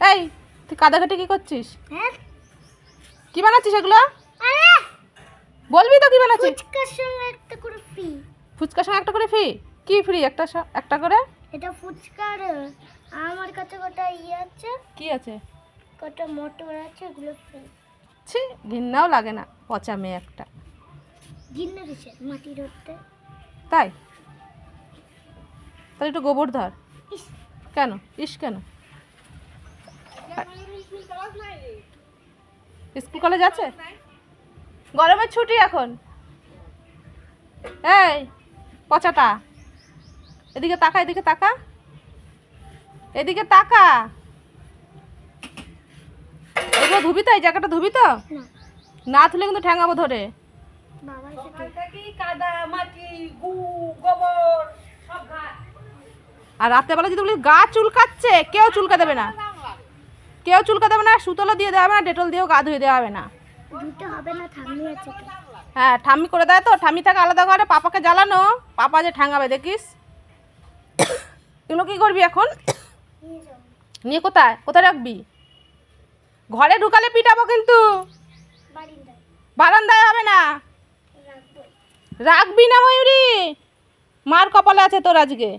এই তুই কাদাঘাটে কি করছিস? কি বানাচ্ছিস এগুলো? বলবি তো কি বানাচ্ছিস? ফুচকার সঙ্গে একটা করে ফ্রি। ফুচকার সঙ্গে একটা করে ফ্রি? কি ফ্রি? একটা করে? এটা ফুচকার। আমার কাছে কটা আছে। কি আছে? কটা মোটর আছে, ওগুলো ফ্রি। ছি, ঘিন্নাও লাগে না, পচা মেয়ে একটা। ঘিন্না দিছে মাটি ধরতে। তাই? তাহলে একটু গোবর ধর। ইস, কেন কেন? স্কুল কলেজ আছে? গরমের ছুটি এখন। এই পচাটা, এদিকে তাকা, এদিকে তাকা, এদিকে তাকা। এগুলো ধুবি তো? এই জায়গাটা ধুবি তো? না না ধুলে কিন্তু ঠ্যাঙাবো ধরে। বাবা কাদা মাটি গু গোবর সব ঘাট। আর রাত্রেবেলা যদি বলি গা চুলকাচ্ছে, কেউ চুলকা দেবে না, কেউ চুলকা দেবে না, সুতোলা দিয়ে দেওয়া হবে না, ডেটল দিয়েও গা ধুয়ে দেওয়া হবে না। ধুতে হবে না, ঠাম্মি আছে তো। হ্যাঁ, ঠাম্মি করে দেয় তো। ঠাম্মি থাকে আলাদা ঘরে, পাপাকে জ্বালানো, পাপা যে ঠ্যাঙাবে দেখিস। এগুলো কি করবি এখন? নিয়ে যাও। নিয়ে কোথায় কোথায় রাখবি? ঘরে ঢুকালে পিটাবো কিন্তু। বারিন্দায় বারান্দায় হবে না, রাখবো। রাখবি না ময়ূরী, মার কপালে আছে তোর আজকে।